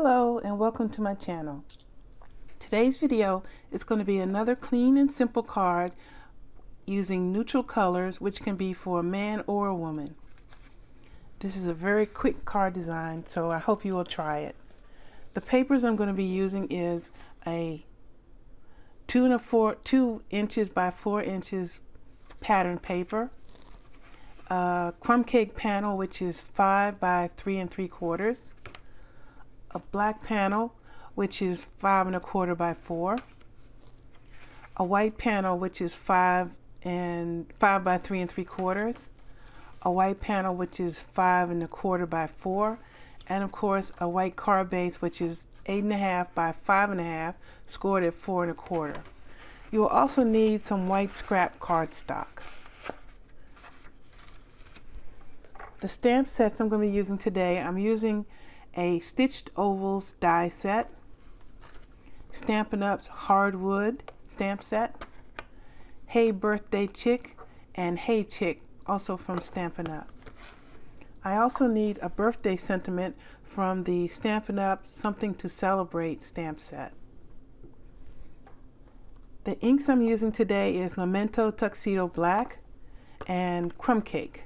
Hello and welcome to my channel. Today's video is going to be another clean and simple card using neutral colors, which can be for a man or a woman. This is a very quick card design, so I hope you will try it. The papers I'm going to be using is a 2 inches by 4 inches pattern paper, a crumb cake panel which is 5 by 3 3/4, a black panel which is 5 1/4 by 4, a white panel which is 5 by 3 3/4, a white panel which is 5 1/4 by 4, and of course a white card base which is 8 1/2 by 5 1/2 scored at 4 1/4. You will also need some white scrap cardstock. The stamp sets I'm going to be using today, I'm using a Stitched Ovals die set, Stampin Up's Hardwood stamp set, Hey Birthday Chick, and Hey Chick, also from Stampin Up. I also need a birthday sentiment from the Stampin Up Something to Celebrate stamp set. The inks I'm using today is Memento Tuxedo Black and Crumb Cake.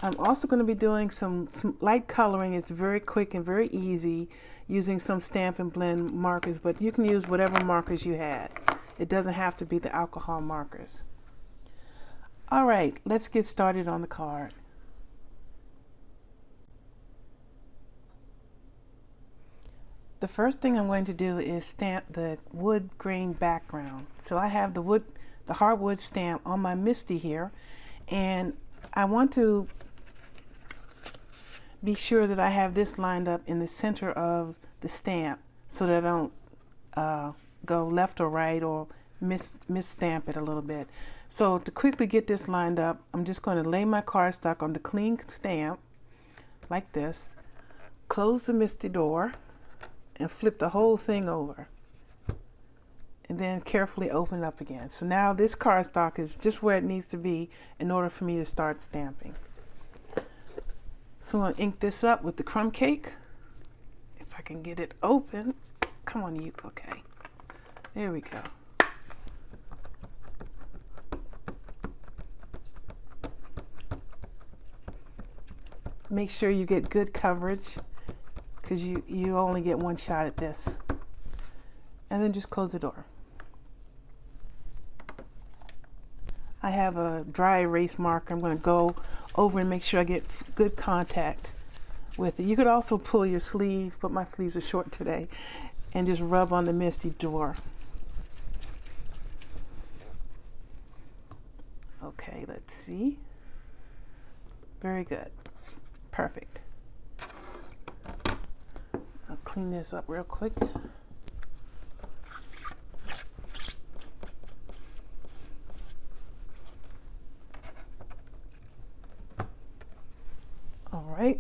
I'm also going to be doing some light coloring. It's very quick and very easy using some Stampin' Blend markers, but you can use whatever markers you had. It doesn't have to be the alcohol markers. All right, let's get started on the card. The first thing I'm going to do is stamp the wood grain background. So I have the hardwood stamp on my Misty here, and I want to be sure that I have this lined up in the center of the stamp so that I don't go left or right or misstamp it a little bit. So to quickly get this lined up, I'm just going to lay my cardstock on the clean stamp like this, close the Misty door, and flip the whole thing over, and then carefully open it up again. So now this cardstock is just where it needs to be in order for me to start stamping. So I'm going to ink this up with the crumb cake. If I can get it open. Come on, you. Okay. There we go. Make sure you get good coverage, because you only get one shot at this. And then just close the door. I have a dry erase marker. I'm going to go over and make sure I get good contact with it. You could also pull your sleeve, but my sleeves are short today, and just rub on the Misty door. Okay, let's see. Very good. Perfect. I'll clean this up real quick. All right.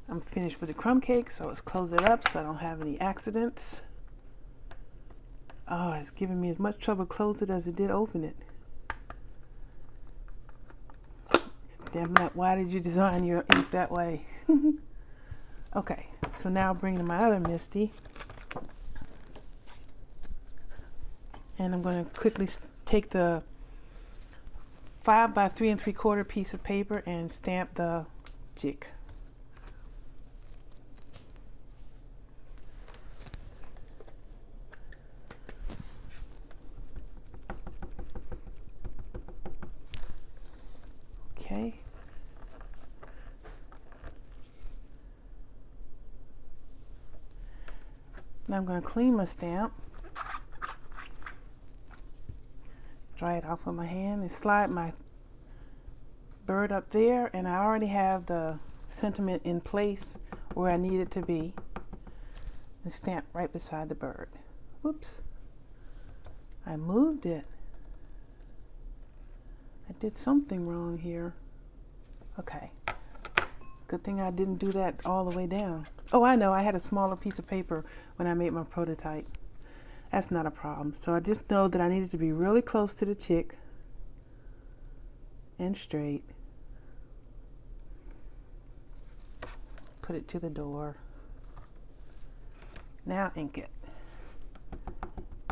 I'm finished with the crumb cake, so let's close it up so I don't have any accidents. Oh, it's giving me as much trouble to close it as it did open it. Stampin' Up, why did you design your ink that way? Okay, so now bringing my other Misty. And I'm going to quickly take the 5 by 3 3/4 piece of paper and stamp the chick. Okay. Now I'm going to clean my stamp. Dry it off with my hand and slide my bird up there, and I already have the sentiment in place where I need it to be, and stamp right beside the bird. Whoops, I moved it. I did something wrong here. Okay, good thing I didn't do that all the way down. Oh, I know, I had a smaller piece of paper when I made my prototype. That's not a problem. So I just know that I needed to be really close to the chick and straight. Put it to the door. Now ink it.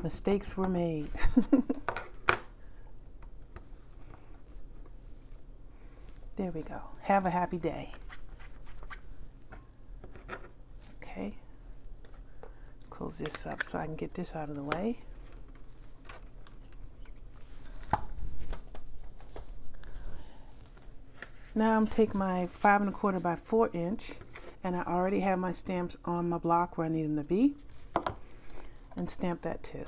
Mistakes were made. There we go. Have a happy day. Okay. Close this up so I can get this out of the way. Now I'm taking my 5 1/4 by 4 inch, and I already have my stamps on my block where I need them to be, and stamp that too.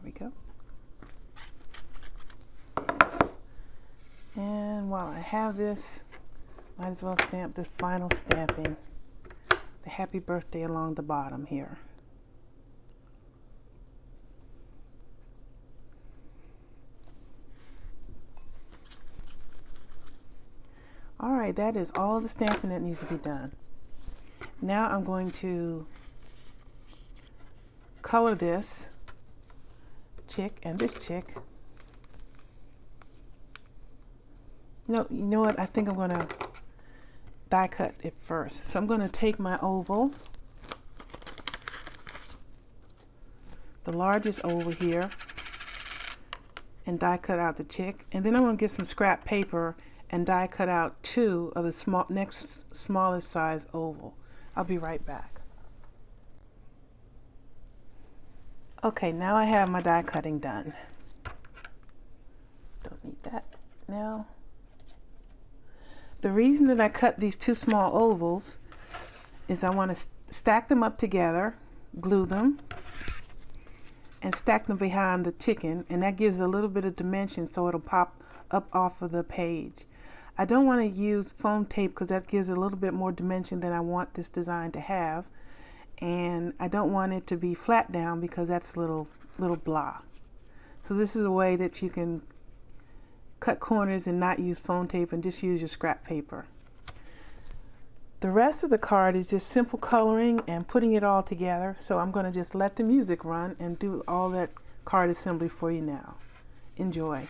There we go. And while I have this, might as well stamp the final stamping, the happy birthday along the bottom here. Alright, that is all of the stamping that needs to be done. Now I'm going to color this chick and this chick. You know what? I think I'm going to die cut it first. So I'm going to take my ovals, the largest oval here, and die cut out the chick. And then I'm going to get some scrap paper and die cut out 2 of the next smallest size oval. I'll be right back. Okay, now I have my die cutting done. Don't need that now. The reason that I cut these 2 small ovals is I want to stack them up together, glue them, and stack them behind the chicken, and that gives a little bit of dimension so it'll pop up off of the page. I don't want to use foam tape because that gives a little bit more dimension than I want this design to have, and I don't want it to be flat down because that's a little blah. So this is a way that you can cut corners and not use foam tape and just use your scrap paper. The rest of the card is just simple coloring and putting it all together, so I'm going to just let the music run and do all that card assembly for you now. Enjoy.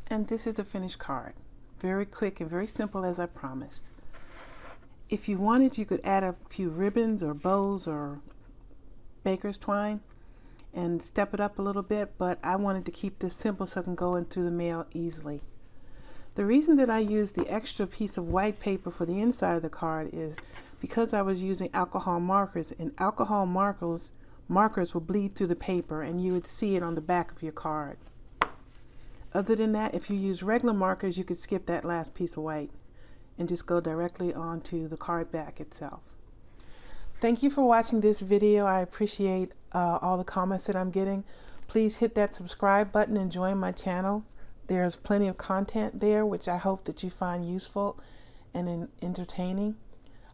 And this is the finished card. Very quick and very simple as I promised. If you wanted, you could add a few ribbons or bows or baker's twine and step it up a little bit, but I wanted to keep this simple so I can go into the mail easily. The reason that I used the extra piece of white paper for the inside of the card is because I was using alcohol markers, and alcohol markers will bleed through the paper and you would see it on the back of your card. Other than that, if you use regular markers, you could skip that last piece of white and just go directly onto the card back itself. Thank you for watching this video. I appreciate all the comments that I'm getting. Please hit that subscribe button and join my channel. There's plenty of content there which I hope that you find useful and entertaining.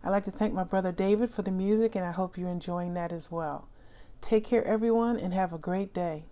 I'd like to thank my brother David for the music, and I hope you're enjoying that as well. Take care, everyone, and have a great day.